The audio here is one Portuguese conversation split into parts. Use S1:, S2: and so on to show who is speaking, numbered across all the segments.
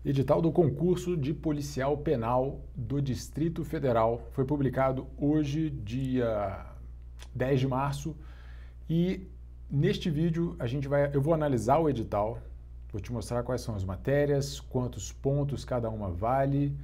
S1: Edital do concurso de policial penal do Distrito Federal foi publicado hoje, dia 10 de março, e neste vídeo eu vou analisar o edital, vou te mostrar quais são as matérias, quantos pontos cada uma vale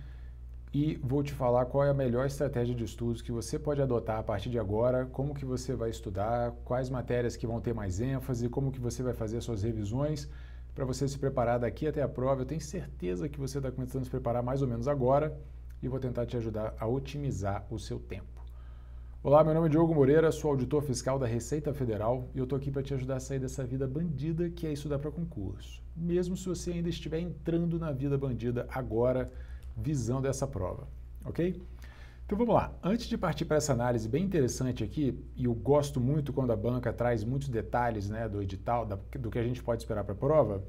S1: e vou te falar qual é a melhor estratégia de estudos que você pode adotar a partir de agora, como que você vai estudar, quais matérias que vão ter mais ênfase, como que você vai fazer as suas revisões para você se preparar daqui até a prova. Eu tenho certeza que você está começando a se preparar mais ou menos agora e vou tentar te ajudar a otimizar o seu tempo. Olá, meu nome é Diogo Moreira, sou auditor fiscal da Receita Federal e eu estou aqui para te ajudar a sair dessa vida bandida que é estudar para concurso, mesmo se você ainda estiver entrando na vida bandida agora, visando essa prova, ok? Então vamos lá, antes de partir para essa análise bem interessante aqui, e eu gosto muito quando a banca traz muitos detalhes, né, do edital, do que a gente pode esperar para a prova,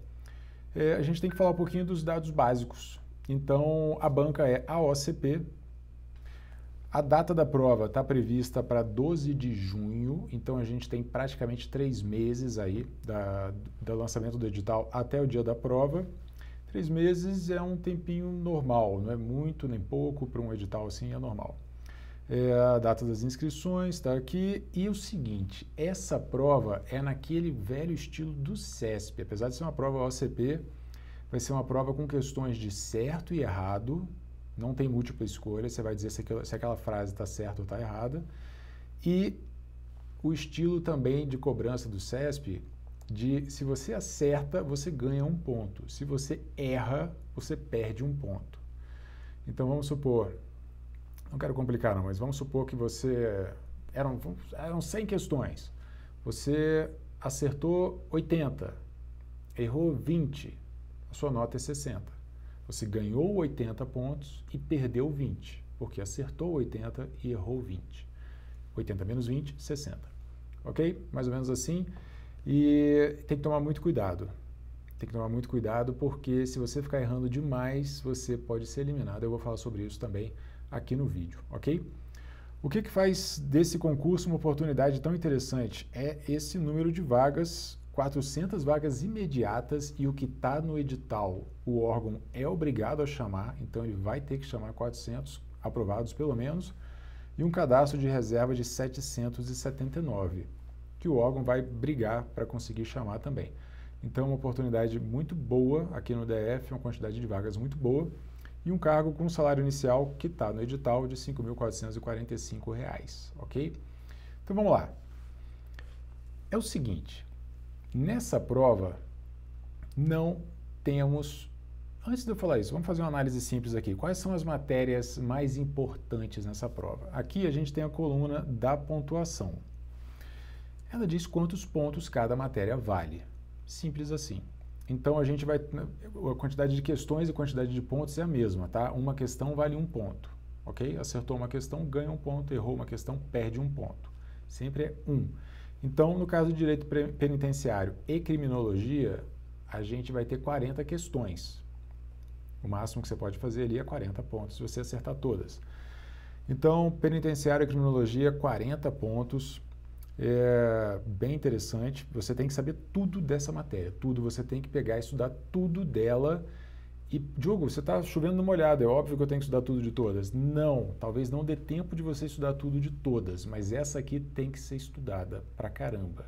S1: a gente tem que falar um pouquinho dos dados básicos. Então a banca é a OCP, a data da prova está prevista para 12 de junho, então a gente tem praticamente 3 meses aí do lançamento do edital até o dia da prova. 3 meses é um tempinho normal, não é muito nem pouco, para um edital assim é normal. A data das inscrições está aqui e o seguinte, essa prova é naquele velho estilo do CESP, apesar de ser uma prova OCP, vai ser uma prova com questões de certo e errado, não tem múltipla escolha, você vai dizer se aquela frase está certa ou está errada, e o estilo também de cobrança do CESP, se você acerta, você ganha 1 ponto. Se você erra, você perde 1 ponto. Então vamos supor, não quero complicar não, mas vamos supor que eram 100 questões. Você acertou 80, errou 20, a sua nota é 60. Você ganhou 80 pontos e perdeu 20, porque acertou 80 e errou 20. 80 menos 20, 60. Ok? Mais ou menos assim. E tem que tomar muito cuidado. Tem que tomar muito cuidado porque se você ficar errando demais, você pode ser eliminado. Eu vou falar sobre isso também aqui no vídeo, ok? O que faz desse concurso uma oportunidade tão interessante? É esse número de vagas, 400 vagas imediatas, e o que está no edital, o órgão é obrigado a chamar, então ele vai ter que chamar 400 aprovados pelo menos, e um cadastro de reserva de 779. Que o órgão vai brigar para conseguir chamar também. Então, uma oportunidade muito boa aqui no DF, uma quantidade de vagas muito boa, e um cargo com salário inicial que está no edital de R$ 5.445, ok? Então, vamos lá. É o seguinte, nessa prova, não temos... Antes de eu falar isso, vamos fazer uma análise simples aqui. Quais são as matérias mais importantes nessa prova? Aqui a gente tem a coluna da pontuação. Ela diz quantos pontos cada matéria vale. Simples assim. Então, a quantidade de questões e quantidade de pontos é a mesma, tá? Uma questão vale 1 ponto, ok? Acertou uma questão, ganha 1 ponto, errou uma questão, perde 1 ponto. Sempre é 1. Então, no caso de direito penitenciário e criminologia, a gente vai ter 40 questões. O máximo que você pode fazer ali é 40 pontos, se você acertar todas. Então, penitenciário e criminologia, 40 pontos. É bem interessante, você tem que saber tudo dessa matéria, tudo, você tem que pegar e estudar tudo dela. E, Diogo, você está chovendo numa olhada, é óbvio que eu tenho que estudar tudo de todas. Não, talvez não dê tempo de você estudar tudo de todas, mas essa aqui tem que ser estudada pra caramba.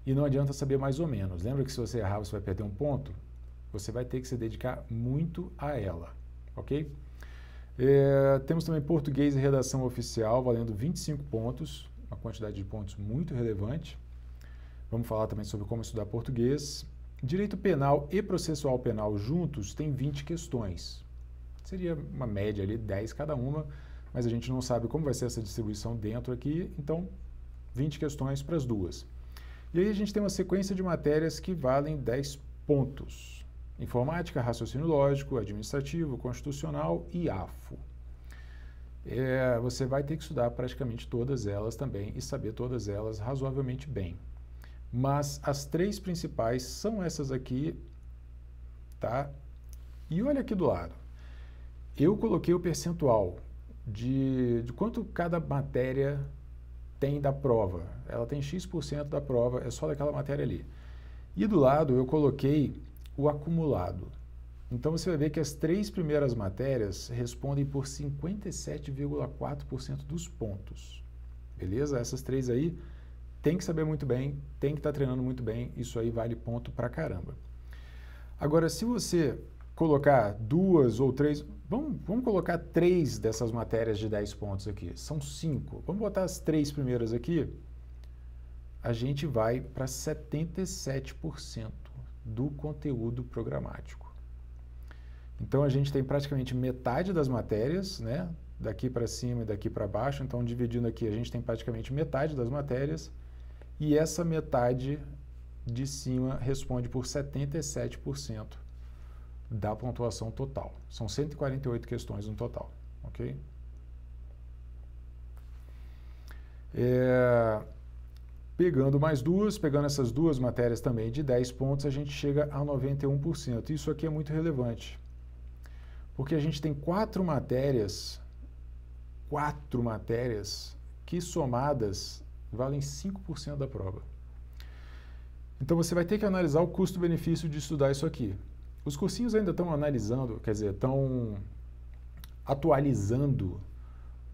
S1: E não adianta saber mais ou menos, lembra que se você errar você vai perder 1 ponto? Você vai ter que se dedicar muito a ela, ok? Temos também português e redação oficial, valendo 25 pontos. Uma quantidade de pontos muito relevante. Vamos falar também sobre como estudar português. Direito penal e processual penal juntos tem 20 questões. Seria uma média ali, 10 cada uma, mas a gente não sabe como vai ser essa distribuição dentro aqui, então 20 questões para as duas. E aí a gente tem uma sequência de matérias que valem 10 pontos. Informática, raciocínio lógico, administrativo, constitucional e AFO. Você vai ter que estudar praticamente todas elas também e saber todas elas razoavelmente bem. Mas as 3 principais são essas aqui, tá? E olha aqui do lado. Eu coloquei o percentual de quanto cada matéria tem da prova. Ela tem X% da prova, é só daquela matéria ali. E do lado eu coloquei o acumulado. Então você vai ver que as 3 primeiras matérias respondem por 57,4% dos pontos. Beleza? Essas 3 aí tem que saber muito bem, tem que estar treinando muito bem, isso aí vale ponto pra caramba. Agora, se você colocar 2 ou 3, vamos colocar 3 dessas matérias de 10 pontos aqui, são 5. Vamos botar as 3 primeiras aqui, a gente vai para 77% do conteúdo programático. Então, a gente tem praticamente metade das matérias, né? Daqui para cima e daqui para baixo. Então, dividindo aqui, a gente tem praticamente metade das matérias. E essa metade de cima responde por 77% da pontuação total. São 148 questões no total, ok? Pegando mais duas, pegando essas 2 matérias também de 10 pontos, a gente chega a 91%. Isso aqui é muito relevante. Porque a gente tem 4 matérias que somadas valem 5% da prova. Então você vai ter que analisar o custo-benefício de estudar isso aqui. Os cursinhos ainda estão analisando, quer dizer, estão atualizando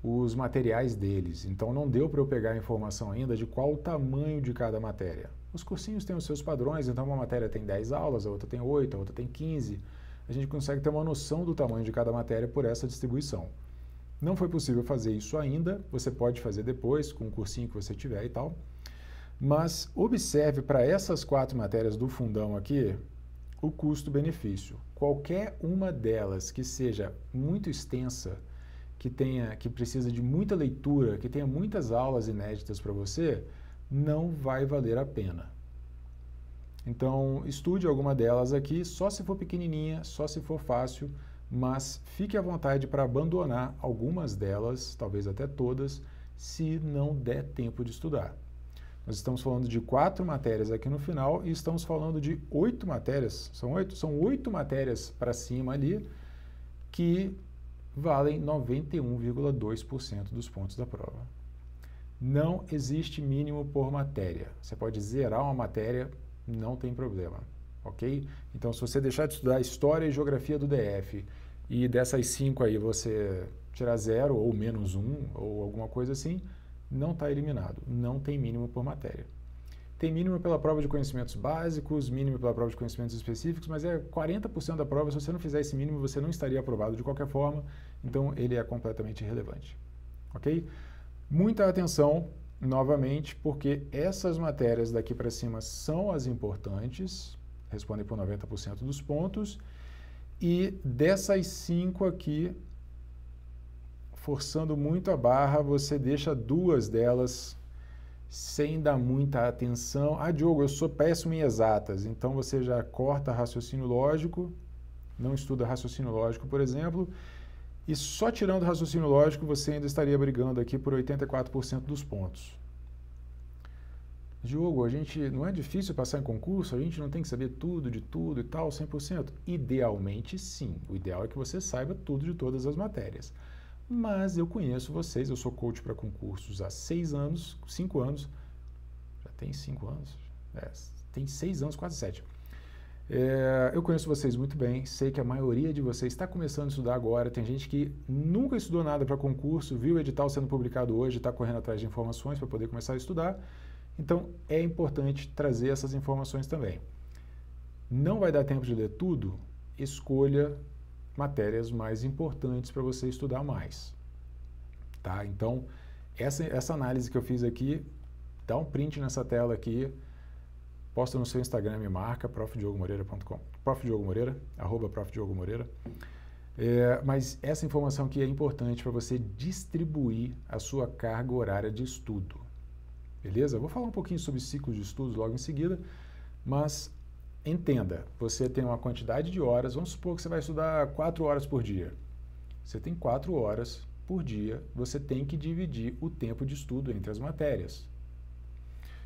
S1: os materiais deles. Então não deu para eu pegar a informação ainda de qual o tamanho de cada matéria. Os cursinhos têm os seus padrões, então uma matéria tem 10 aulas, a outra tem 8, a outra tem 15. A gente consegue ter uma noção do tamanho de cada matéria por essa distribuição. Não foi possível fazer isso ainda, você pode fazer depois, com o cursinho que você tiver e tal. Mas observe para essas 4 matérias do fundão aqui, o custo-benefício. Qualquer uma delas que seja muito extensa, que precisa de muita leitura, que tenha muitas aulas inéditas para você, não vai valer a pena. Então, estude alguma delas aqui, só se for pequenininha, só se for fácil, mas fique à vontade para abandonar algumas delas, talvez até todas, se não der tempo de estudar. Nós estamos falando de 4 matérias aqui no final e estamos falando de 8 matérias, são 8? São 8 matérias para cima ali que valem 91,2% dos pontos da prova. Não existe mínimo por matéria. Você pode zerar uma matéria, não tem problema, ok? Então, se você deixar de estudar História e Geografia do DF e dessas 5 aí você tirar 0 ou menos 1 ou alguma coisa assim, não está eliminado, não tem mínimo por matéria. Tem mínimo pela prova de conhecimentos básicos, mínimo pela prova de conhecimentos específicos, mas é 40% da prova. Se você não fizer esse mínimo, você não estaria aprovado de qualquer forma, então ele é completamente irrelevante, ok? Muita atenção, novamente, porque essas matérias daqui para cima são as importantes, respondem por 90% dos pontos, e dessas 5 aqui, forçando muito a barra, você deixa 2 delas sem dar muita atenção. Ah, Diogo, eu sou péssimo em exatas, então você já corta raciocínio lógico, não estuda raciocínio lógico, por exemplo, e só tirando raciocínio lógico você ainda estaria brigando aqui por 84% dos pontos. Diogo, a gente não é difícil passar em concurso, a gente não tem que saber tudo de tudo e tal, 100%? Idealmente sim, o ideal é que você saiba tudo de todas as matérias. Mas eu conheço vocês, eu sou coach para concursos há 6 anos, 5 anos, já tem 5 anos, tem 6 anos, quase 7. Eu conheço vocês muito bem, sei que a maioria de vocês está começando a estudar agora, tem gente que nunca estudou nada para concurso, viu o edital sendo publicado hoje, está correndo atrás de informações para poder começar a estudar, então é importante trazer essas informações também. Não vai dar tempo de ler tudo? Escolha matérias mais importantes para você estudar mais, tá? Então, essa análise que eu fiz aqui, dá um print nessa tela aqui, posta no seu Instagram, me marca, profdiogomoreira.com, profdiogomoreira, @profdiogomoreira. Mas essa informação aqui é importante para você distribuir a sua carga horária de estudo, beleza? Eu vou falar um pouquinho sobre ciclos de estudos logo em seguida, mas entenda, você tem uma quantidade de horas, vamos supor que você vai estudar 4 horas por dia. Você tem 4 horas por dia, você tem que dividir o tempo de estudo entre as matérias.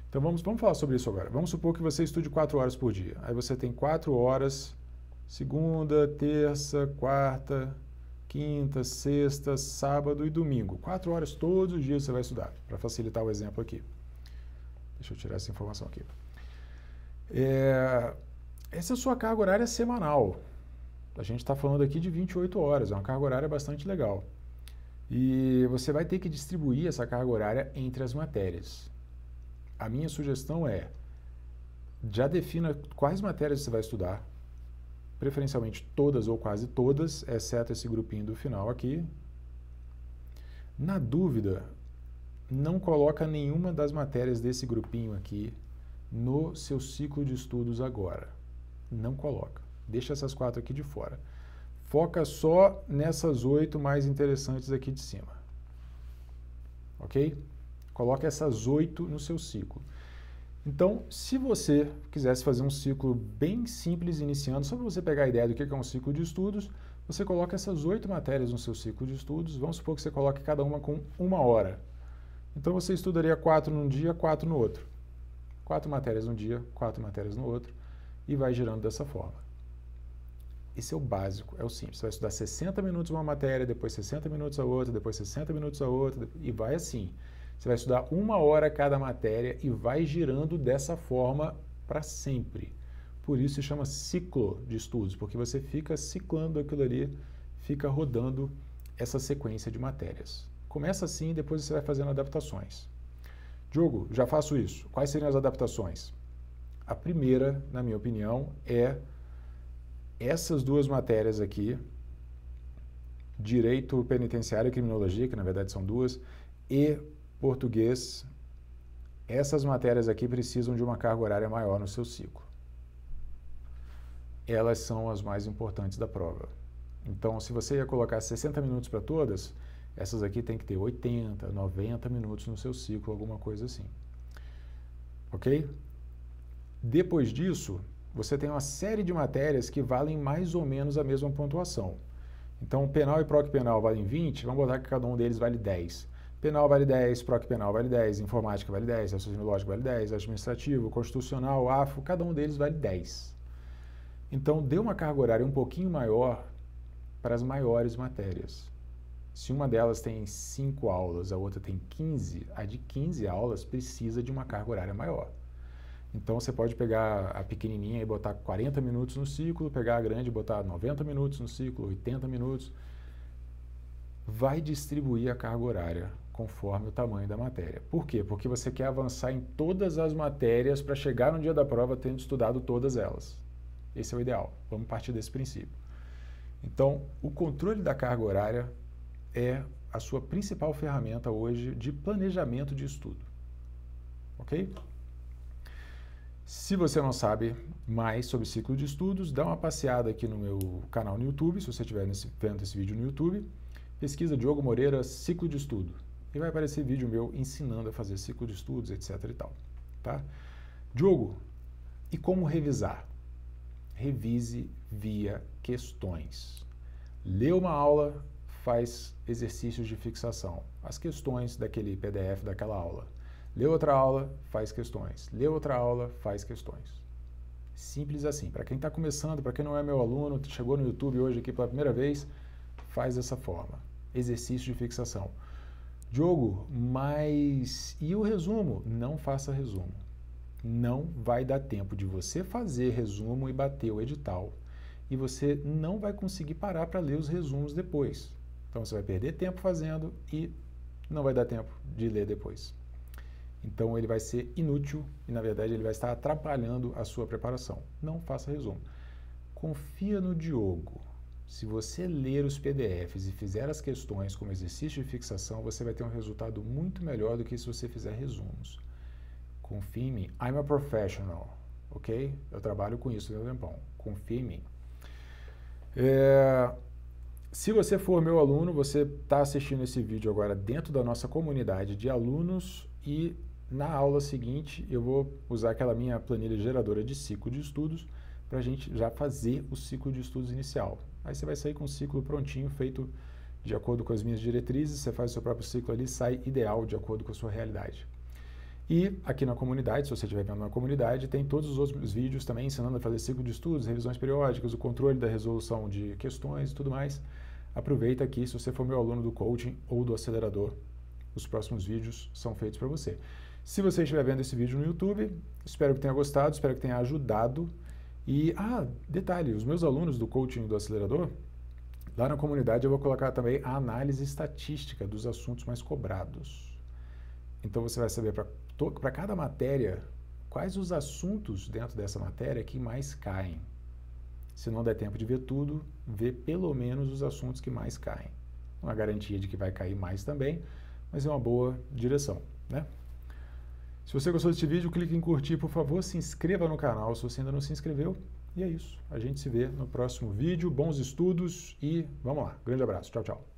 S1: Então vamos falar sobre isso agora. Vamos supor que você estude 4 horas por dia. Aí você tem 4 horas, segunda, terça, quarta, quinta, sexta, sábado e domingo. 4 horas todos os dias você vai estudar, para facilitar o exemplo aqui. Deixa eu tirar essa informação aqui. Essa é a sua carga horária semanal. A gente está falando aqui de 28 horas, é uma carga horária bastante legal. E você vai ter que distribuir essa carga horária entre as matérias. A minha sugestão é, já defina quais matérias você vai estudar, preferencialmente todas ou quase todas, exceto esse grupinho do final aqui. Na dúvida, não coloca nenhuma das matérias desse grupinho aqui no seu ciclo de estudos agora. Não coloca. Deixa essas 4 aqui de fora. Foca só nessas 8 mais interessantes aqui de cima. Ok? Coloca essas 8 no seu ciclo. Então, se você quisesse fazer um ciclo bem simples iniciando, só para você pegar a ideia do que é um ciclo de estudos, você coloca essas 8 matérias no seu ciclo de estudos. Vamos supor que você coloque cada uma com 1 hora. Então, você estudaria 4 num dia, 4 no outro. 4 matérias num dia, 4 matérias no outro, e vai girando dessa forma. Esse é o básico, é o simples. Você vai estudar 60 minutos uma matéria, depois 60 minutos a outra, depois 60 minutos a outra, e vai assim. Você vai estudar 1 hora cada matéria e vai girando dessa forma para sempre. Por isso se chama ciclo de estudos, porque você fica ciclando aquilo ali, fica rodando essa sequência de matérias. Começa assim e depois você vai fazendo adaptações. Diogo, já faço isso. Quais seriam as adaptações? A primeira, na minha opinião, é essas 2 matérias aqui, Direito Penitenciário e Criminologia, que na verdade são 2, e Português. Essas matérias aqui precisam de uma carga horária maior no seu ciclo. Elas são as mais importantes da prova. Então, se você ia colocar 60 minutos para todas, essas aqui tem que ter 80, 90 minutos no seu ciclo, alguma coisa assim. Ok? Depois disso, você tem uma série de matérias que valem mais ou menos a mesma pontuação. Então, penal e proc-penal valem 20, vamos botar que cada um deles vale 10. Penal vale 10, proc-penal vale 10, informática vale 10, raciocínio lógico vale 10, administrativo, constitucional, AFO, cada um deles vale 10. Então, dê uma carga horária um pouquinho maior para as maiores matérias. Se uma delas tem 5 aulas, a outra tem 15, a de 15 aulas precisa de uma carga horária maior. Então, você pode pegar a pequenininha e botar 40 minutos no ciclo, pegar a grande e botar 90 minutos no ciclo, 80 minutos. Vai distribuir a carga horária conforme o tamanho da matéria. Por quê? Porque você quer avançar em todas as matérias para chegar no dia da prova tendo estudado todas elas. Esse é o ideal. Vamos partir desse princípio. Então, o controle da carga horária é a sua principal ferramenta hoje de planejamento de estudo. Ok? Se você não sabe mais sobre ciclo de estudos, dá uma passeada aqui no meu canal no YouTube, se você estiver vendo esse vídeo no YouTube, pesquisa Diogo Moreira ciclo de estudo e vai aparecer vídeo meu ensinando a fazer ciclo de estudos, etc e tal, tá? Diogo, e como revisar? Revise via questões. Lê uma aula, faz exercícios de fixação, as questões daquele PDF daquela aula. Lê outra aula, faz questões. Lê outra aula, faz questões. Simples assim. Para quem está começando, para quem não é meu aluno, chegou no YouTube hoje aqui pela primeira vez, faz dessa forma. Exercício de fixação. Diogo, mas e o resumo? Não faça resumo. Não vai dar tempo de você fazer resumo e bater o edital. E você não vai conseguir parar para ler os resumos depois. Então você vai perder tempo fazendo e não vai dar tempo de ler depois. Então ele vai ser inútil e, na verdade, ele vai estar atrapalhando a sua preparação. Não faça resumo. Confia no Diogo. Se você ler os PDFs e fizer as questões como exercício de fixação, você vai ter um resultado muito melhor do que se você fizer resumos. Confia em mim. I'm a professional, ok? Eu trabalho com isso no tempão. Confia em mim. Se você for meu aluno, você está assistindo esse vídeo agora dentro da nossa comunidade de alunos e na aula seguinte eu vou usar aquela minha planilha geradora de ciclo de estudos para a gente já fazer o ciclo de estudos inicial. Aí você vai sair com o ciclo prontinho, feito de acordo com as minhas diretrizes, você faz o seu próprio ciclo ali, sai ideal de acordo com a sua realidade. E aqui na comunidade, se você estiver vendo na comunidade, tem todos os outros vídeos também ensinando a fazer ciclo de estudos, revisões periódicas, o controle da resolução de questões e tudo mais. Aproveita aqui, se você for meu aluno do coaching ou do acelerador, os próximos vídeos são feitos para você. Se você estiver vendo esse vídeo no YouTube, espero que tenha gostado, espero que tenha ajudado. E, detalhe, os meus alunos do coaching do acelerador, lá na comunidade eu vou colocar também a análise estatística dos assuntos mais cobrados. Então você vai saber para cada matéria quais os assuntos dentro dessa matéria que mais caem. Se não der tempo de ver tudo, vê pelo menos os assuntos que mais caem. Não há garantia de que vai cair mais também, mas é uma boa direção, né? Se você gostou desse vídeo, clique em curtir, por favor, se inscreva no canal se você ainda não se inscreveu. E é isso. A gente se vê no próximo vídeo. Bons estudos e vamos lá. Grande abraço. Tchau, tchau.